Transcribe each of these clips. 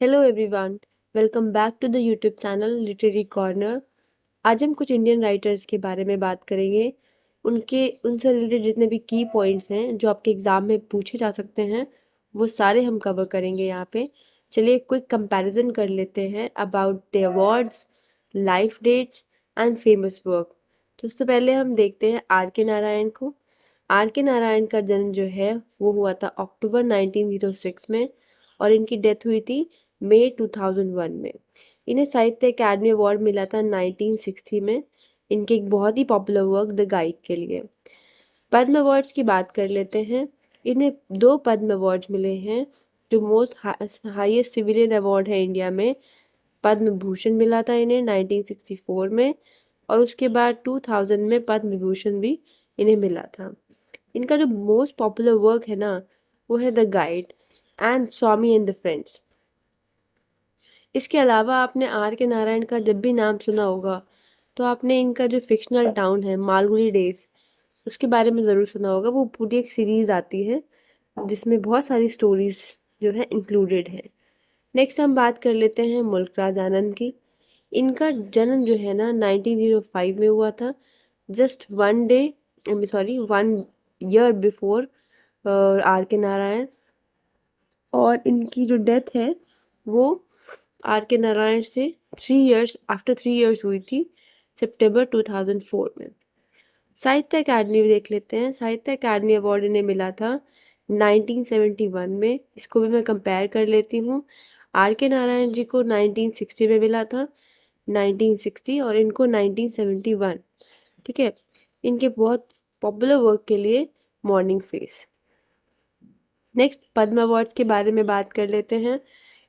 Hello everyone, welcome back to the YouTube channel literary corner. आज हम कुछ Indian writers के बारे में बात करेंगे। उनसे रिलेटेड जितने भी की पॉइंट्स हैं जो आपके एग्ज़ाम में पूछे जा सकते हैं, वो सारे हम कवर करेंगे यहाँ पे। चलिए क्विक कंपैरिजन कर लेते हैं about the awards, life dates and famous work. तो उससे पहले हम देखते हैं आर के नारायण को। आर के नारायण का जन्म जो है वो हुआ था अक्टूबर 1906 में और इनकी डेथ हुई थी मई 2001 में। इन्हें साहित्य अकादमी अवार्ड मिला था 1960 में इनके एक बहुत ही पॉपुलर वर्क द गाइड के लिए। पद्म अवार्ड्स की बात कर लेते हैं। इन्हें 2 पद्म अवार्ड्स मिले हैं। जो मोस्ट हाईएस्ट सिविलियन अवार्ड है इंडिया में, पद्म भूषण मिला था इन्हें 1964 में और उसके बाद 2000 में पद्म विभूषण भी इन्हें मिला था। इनका जो मोस्ट पॉपुलर वर्क है ना, वो है the guide and Swami and the friends. इसके अलावा आपने आर के नारायण का जब भी नाम सुना होगा तो आपने इनका जो फिक्शनल टाउन है मालगुडी डेज, उसके बारे में ज़रूर सुना होगा। वो पूरी एक सीरीज़ आती है जिसमें बहुत सारी स्टोरीज जो है इंक्लूडेड है। नेक्स्ट हम बात कर लेते हैं मुल्क राज आनंद की। इनका जन्म जो है ना 1905 में हुआ था, जस्ट 1 ईयर बिफोर आर के नारायण। और इनकी जो डेथ है वो आर के नारायण से 3 इयर्स हुई थी, सितंबर 2004 में। साहित्य अकादमी देख लेते हैं। साहित्य अकादमी अवार्ड इन्हें मिला था 1971 में। इसको भी मैं कंपेयर कर लेती हूँ। आर के नारायण जी को 1960 में मिला था, 1960, और इनको 1971। ठीक है। इनके बहुत पॉपुलर वर्क के लिए मॉर्निंग फेस। नेक्स्ट पद्म अवार्ड्स के बारे में बात कर लेते हैं।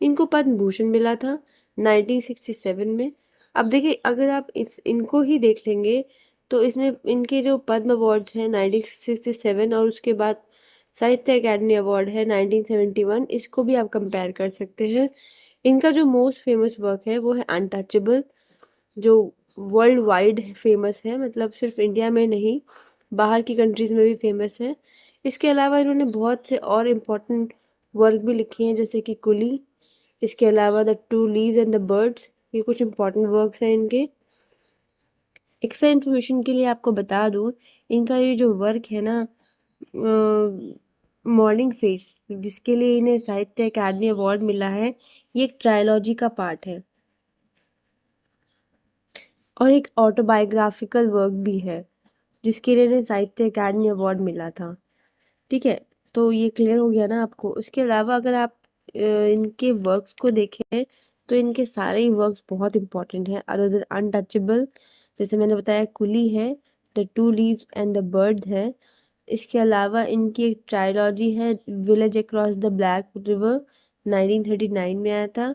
इनको पद्म भूषण मिला था 1967 में। अब देखिए, अगर आप इनको ही देख लेंगे तो इसमें इनके जो पद्म अवार्ड्स हैं 1967 और उसके बाद साहित्य अकादमी अवार्ड है 1971, इसको भी आप कंपेयर कर सकते हैं। इनका जो मोस्ट फेमस वर्क है वो है अनटचेबल, जो वर्ल्ड वाइड फेमस है, मतलब सिर्फ इंडिया में नहीं, बाहर की कंट्रीज़ में भी फेमस है। इसके अलावा इन्होंने बहुत से और इम्पोर्टेंट वर्क भी लिखे हैं जैसे कि कुली। इसके अलावा the two leaves and the birds, ये कुछ इम्पोर्टेंट वर्क्स हैं इनके। एक्स्ट्रा इन्फॉर्मेशन के लिए आपको बता दूँ, इनका ये जो वर्क है ना मॉर्निंग फेस, जिसके लिए इन्हें साहित्य अकादमी अवार्ड मिला है, ये एक ट्रायोलॉजी का पार्ट है और एक ऑटोबायोग्राफिकल वर्क भी है जिसके लिए इन्हें साहित्य अकादमी अवार्ड मिला था। ठीक है, तो ये क्लियर हो गया ना आपको। इसके अलावा अगर आप इनके वर्क्स को देखें तो इनके सारे ही वर्क्स बहुत इंपॉर्टेंट हैं। अदर देन अनटचेबल, जैसे मैंने बताया, कुली है, the two leaves and the bird है। इसके अलावा इनकी एक ट्रायोलॉजी है, village across the black river, 1939 में आया था।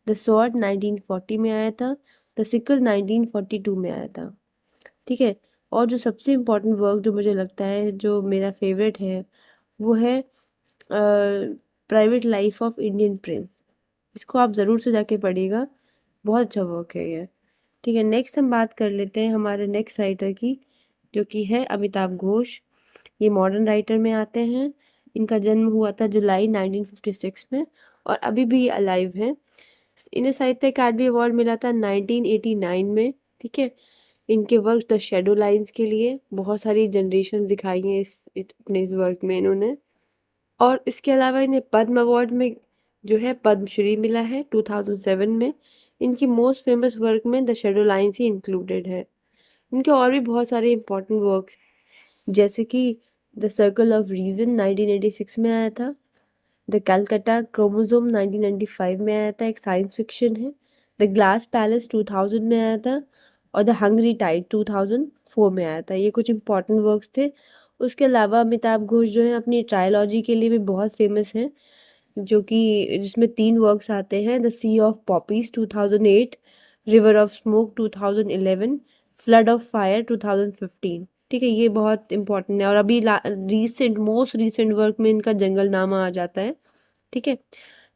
द स्वॉर्ड 1940 में आया था। द सिकल 1942 में आया था। ठीक है। और जो सबसे इम्पोर्टेंट वर्क जो मुझे लगता है, जो मेरा फेवरेट है, वो है private life of Indian Prince. इसको आप ज़रूर से जाके पढ़िएगा, बहुत अच्छा वर्क है ये। ठीक है, नेक्स्ट हम बात कर लेते हैं हमारे नेक्स्ट राइटर की, जो कि है अमिताभ घोष। ये मॉडर्न राइटर में आते हैं। इनका जन्म हुआ था जुलाई 1956 में और अभी भी ये अलाइव हैं। इन्हें साहित्य अकादमी अवार्ड मिला था 1989 में। ठीक है। इनके वर्क द शेडो लाइंस के लिए बहुत सारी जनरेशन दिखाई हैं अपने इस वर्क में इन्होंने। और इसके अलावा इन्हें पद्म अवार्ड में जो है पद्मश्री मिला है 2007 में। इनकी मोस्ट फेमस वर्क में the shadow lines he included है। इनके और भी बहुत सारे इंपॉर्टेंट वर्क्स, जैसे कि द सर्कल ऑफ रीजन 1986 में आया था। द कैलकाटा क्रोमोसोम 1995 में आया था, एक साइंस फिक्शन है। द ग्लास पैलेस 2000 में आया था और द हंग्री टाइड 2004 में आया था। ये कुछ इंपॉर्टेंट वर्क्स थे। उसके अलावा अमिताभ घोष जो है अपनी ट्रायोलॉजी के लिए भी बहुत फेमस हैं, जो कि जिसमें 3 वर्क्स आते हैं, the sea of poppies 2008, river of smoke 2011, flood of fire 2015। ठीक है, ये बहुत इंपॉर्टेंट है। और अभी मोस्ट रीसेंट वर्क में इनका जंगल नामा आ जाता है। ठीक है।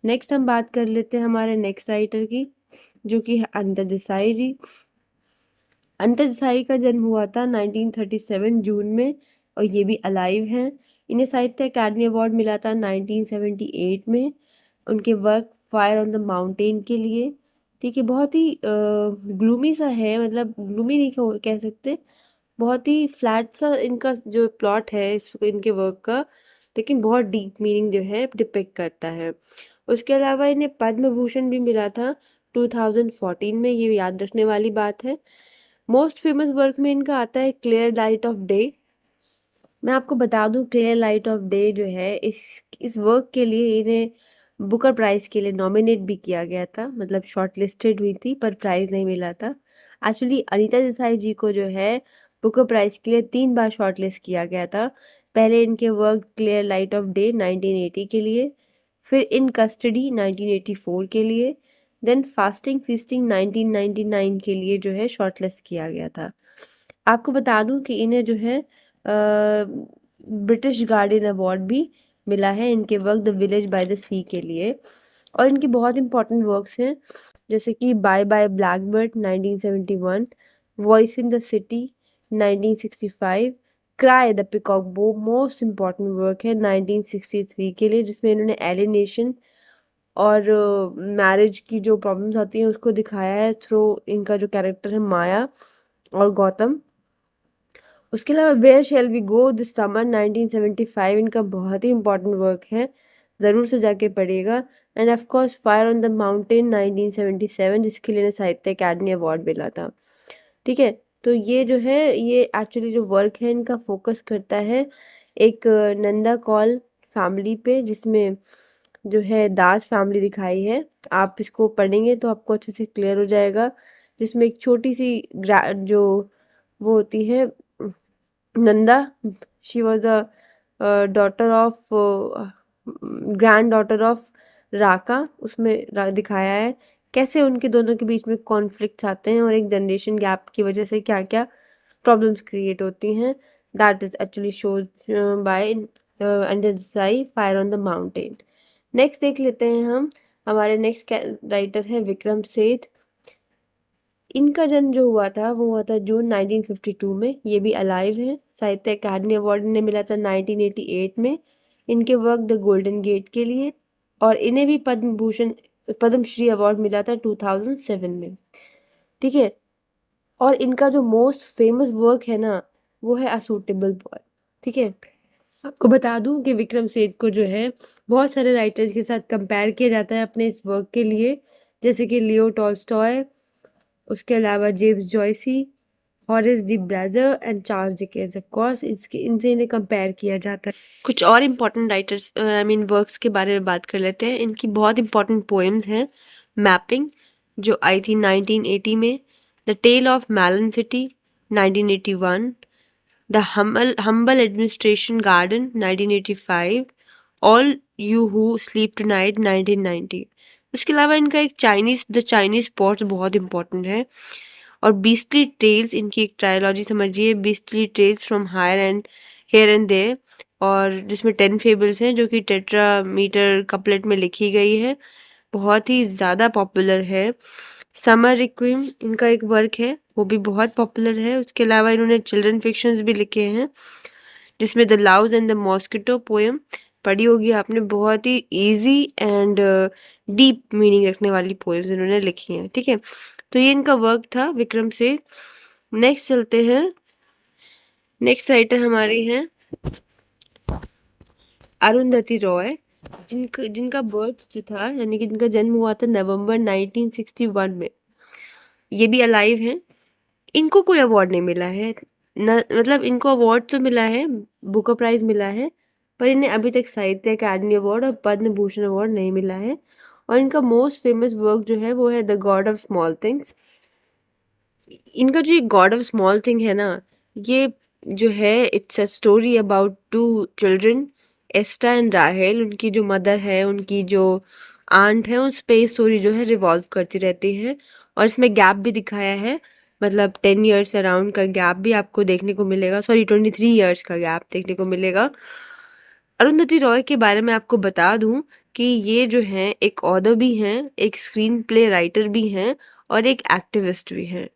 नेक्स्ट हम बात कर लेते हैं हमारे नेक्स्ट राइटर की, जो कि है अनिता देसाई जी। अनिता देसाई का जन्म हुआ था 1937 जून में और ये भी अलाइव हैं। इन्हें साहित्य अकादमी अवार्ड मिला था 1978 में। उनके work fire on the mountain के लिए। ठीक है, बहुत ही ग्लूमी सा है, मतलब ग्लूमी नहीं कह सकते, बहुत ही फ्लैट सा इनका जो प्लॉट है इस इनके वर्क का, लेकिन बहुत डीप मीनिंग जो है डिपिक्ट करता है। उसके अलावा इन्हें पद्म भूषण भी मिला था 2014 में, ये याद रखने वाली बात है। मोस्ट फेमस वर्क में इनका आता है क्लियर लाइट ऑफ डे। मैं आपको बता दूं, क्लियर लाइट ऑफ डे जो है इस वर्क के लिए इन्हें बुकर प्राइज़ के लिए नॉमिनेट भी किया गया था, मतलब शॉर्ट लिस्टेड हुई थी पर प्राइज़ नहीं मिला था। एक्चुअली अनीता देसाई जी को जो है बुकर प्राइज़ के लिए 3 बार शॉर्ट लिस्ट किया गया था। पहले इनके work clear light of day 1980 के लिए, फिर इन कस्टडी 1984 के लिए, देन फास्टिंग फीस्टिंग 1999 के लिए जो है शॉर्ट लिस्ट किया गया था। आपको बता दूं कि इन्हें जो है ब्रिटिश गार्डन अवार्ड भी मिला है इनके work the village by the sea के लिए। और इनके बहुत इंपॉर्टेंट वर्क्स हैं, जैसे कि bye bye blackbird 1971, voice in the city 1965, cry the peacock बो मोस्ट इम्पॉर्टेंट वर्क है 1963 के लिए, जिसमें इन्होंने एलिनेशन और मैरिज की जो प्रॉब्लम्स आती हैं उसको दिखाया है थ्रू इनका जो कैरेक्टर है माया और गौतम। उसके अलावा where shall we go this summer 1975 इनका बहुत ही इंपॉर्टेंट वर्क है, ज़रूर से जाके पढ़िएगा। End of course fire on the mountain 1977, जिसके लिए साहित्य अकादमी अवार्ड मिला था। ठीक है, तो ये जो है ये एक्चुअली जो वर्क है इनका फोकस करता है एक नंदा कौल फैमिली पे, जिसमें जो है दास फैमिली दिखाई है। आप इसको पढ़ेंगे तो आपको अच्छे से क्लियर हो जाएगा, जिसमें एक छोटी सी जो वो होती है Nanda, she was a daughter of granddaughter of Raka. उसमें दिखाया है कैसे उनके दोनों के बीच में कॉन्फ्लिक्ट्स आते हैं और एक जनरेशन गैप की वजह से क्या क्या प्रॉब्लम्स क्रिएट होती हैं। That is actually shows by under Desai fire on the mountain. Next देख लेते हैं हम, हमारे नेक्स्ट राइटर हैं विक्रम सेठ। इनका जन्म जो हुआ था वो हुआ था जून 1952 में, ये भी अलाइव हैं। साहित्य अकादमी अवार्ड इन्हें मिला था 1988 में इनके वर्क द गोल्डन गेट के लिए, और इन्हें भी पद्म भूषण पद्मश्री अवार्ड मिला था 2007 में। ठीक है, और इनका जो मोस्ट फेमस वर्क है ना वो है अ सूटेबल बॉय। ठीक है, आपको बता दूं कि विक्रम सेठ को जो है बहुत सारे राइटर्स के साथ कंपेयर किया जाता है अपने इस वर्क के लिए, जैसे कि लियो टॉल्स्टॉय, उसके अलावा जेम्स जॉयसी, हॉरेस दी ब्रेजर and Charles Dickens. Of course इनसे इन्हें कंपेयर किया जाता है। कुछ और important writers I mean works के बारे में बात कर लेते हैं। इनकी बहुत इंपॉर्टेंट पोएम्स हैं। मैपिंग जो आई थी 1980 में, the tale of melon city 1981, the humble administration garden 1985, all you who sleep tonight 1990। उसके अलावा इनका एक द चाइनीज पॉट्स बहुत इंपॉर्टेंट है। और बीस्टली टेल्स इनकी एक ट्रायोलॉजी समझिए, beastly tales from higher and here and there, और जिसमें 10 फेबल्स हैं जो कि टेट्रामीटर कपलेट में लिखी गई है, बहुत ही ज़्यादा पॉपुलर है। समर रिक्विम इनका एक वर्क है, वो भी बहुत पॉपुलर है। उसके अलावा इन्होंने चिल्ड्रन फिक्शंस भी लिखे हैं, जिसमें the louse and the mosquito poem पढ़ी होगी आपने, बहुत ही इजी एंड डीप मीनिंग रखने वाली पोएम्स इन्होंने लिखी हैं। ठीक है, तो ये इनका वर्क था विक्रम से। नेक्स्ट चलते हैं, नेक्स्ट राइटर हमारे हैं अरुंधति रॉय, जिनका बर्थ जो था यानी कि जिनका जन्म हुआ था नवंबर 1961 में, ये भी अलाइव हैं। इनको कोई अवार्ड नहीं मिला है न, मतलब इनको अवार्ड तो मिला है, बुकर प्राइज मिला है, पर इन्हें अभी तक साहित्य अकादमी अवार्ड और पद्म भूषण अवार्ड नहीं मिला है। और इनका मोस्ट फेमस वर्क जो है वो है the god of small things. इनका जो गॉड ऑफ स्मॉल थिंग है ना, ये जो है it's a story about 2 children, एस्टा and राहेल। उनकी जो मदर है, उनकी जो आंट है, उस पे स्टोरी जो है रिवॉल्व करती रहती है। और इसमें गैप भी दिखाया है, मतलब 10 ईयर्स अराउंड का गैप भी आपको देखने को मिलेगा, सॉरी 23 ईयर्स का गैप देखने को मिलेगा। अरुंधति रॉय के बारे में आपको बता दूं कि ये जो हैं एक ऑथर भी हैं, एक स्क्रीन प्ले राइटर भी हैं और एक एक्टिविस्ट भी हैं।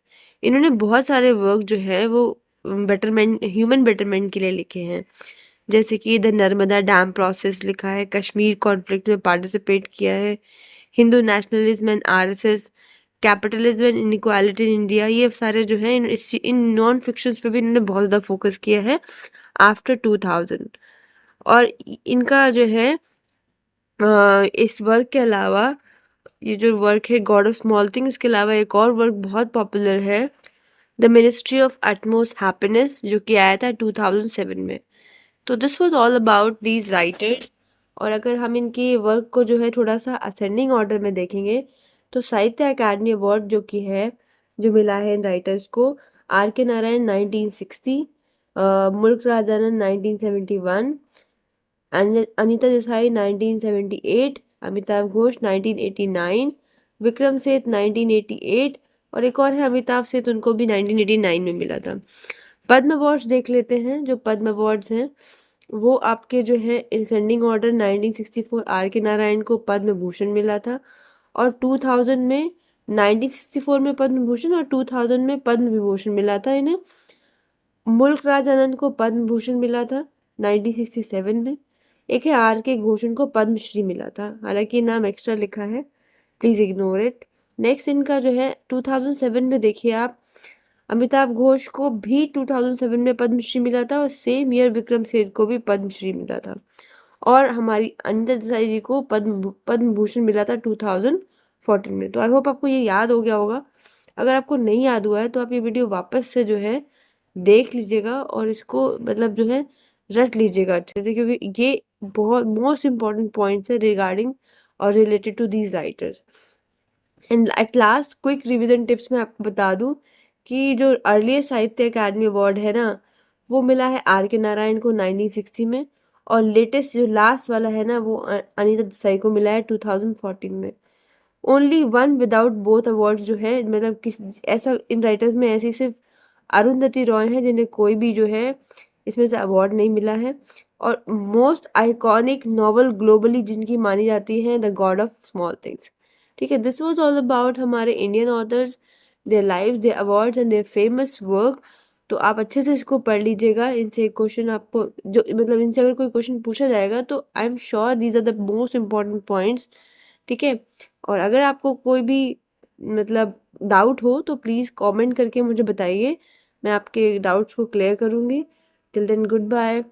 इन्होंने बहुत सारे वर्क जो है वो बेटरमेंट, ह्यूमन बेटरमेंट के लिए लिखे हैं, जैसे कि द नर्मदा डैम प्रोसेस लिखा है, कश्मीर कॉन्फ्लिक्ट में पार्टिसिपेट किया है, Hindu nationalism and RSS, capitalism and inequality in India, ये सारे जो है इन नॉन फिक्शंस पे भी इन्होंने बहुत ज़्यादा फोकस किया है आफ्टर 2000। और इनका जो है इस वर्क के अलावा, ये जो वर्क है गॉड ऑफ स्मॉल थिंग, इसके अलावा एक और वर्क बहुत पॉपुलर है, the ministry of utmost happiness, जो कि आया था 2007 में। तो this was all about these writers. और अगर हम इनकी वर्क को जो है थोड़ा सा असेंडिंग ऑर्डर में देखेंगे, तो साहित्य अकादमी अवार्ड जो कि है, जो मिला है इन राइटर्स को, आर के नारायण 1960, मुल्क राजानंद 1971, अनीता देसाई 1978, अमिताभ घोष 1989, विक्रम सेठ 1988, और एक और है अमिताभ सेठ, उनको भी 1989 में मिला था। पद्म अवार्ड्स देख लेते हैं। जो पद्म अवार्ड्स हैं वो आपके जो है इंसेंडिंग ऑर्डर 1964 आर के नारायण को पद्म भूषण मिला था, और 2000 में 1964 में पद्म भूषण और 2000 में पद्म विभूषण मिला था इन्हें। मुल्क राज आनंद को पद्म भूषण मिला था 1967 में। एक है आर के घोषण को पद्मश्री मिला था, हालांकि नाम एक्स्ट्रा लिखा है, प्लीज इग्नोर इट। नेक्स्ट इनका जो है 2007 में देखिए आप, अमिताभ घोष को भी 2007 में पद्मश्री मिला था, और सेम ईयर विक्रम सेठ को भी पद्मश्री मिला था, और हमारी अनिता देसाई जी को पद्म भूषण मिला था 2014 में। तो आई होप आपको ये याद हो गया होगा। अगर आपको नहीं याद हुआ है तो आप ये वीडियो वापस से जो है देख लीजिएगा, और इसको मतलब जो है रट लीजिएगा अच्छे से, क्योंकि ये बहुत मोस्ट इम्पॉर्टेंट पॉइंट्स है रिगार्डिंग और related to these writers. And at last quick revision tips में आपको बता दूं कि जो अर्लीस्ट साहित्य अकादमी अवार्ड है ना, वो मिला है आर के नारायण को 1960 में, और लेटेस्ट जो लास्ट वाला है ना, वो अनीता देसाई को मिला है 2014 में। Only one without both awards जो है, मतलब किस ऐसा इन राइटर्स में ऐसी सिर्फ अरुंधति रॉय है जिन्हें कोई भी जो है इसमें से अवार्ड नहीं मिला है। और मोस्ट आइकॉनिक नॉवल ग्लोबली जिनकी मानी जाती है, the god of small things. ठीक है, दिस वाज ऑल अबाउट हमारे Indian authors, their lives, their awards and their famous work. तो आप अच्छे से इसको पढ़ लीजिएगा। इनसे क्वेश्चन आपको जो मतलब इनसे अगर कोई क्वेश्चन पूछा जाएगा तो I am sure these are the most important points. ठीक है, और अगर आपको कोई भी मतलब डाउट हो तो प्लीज़ कमेंट करके मुझे बताइए, मैं आपके डाउट्स को क्लियर करूँगी। Till then good bye.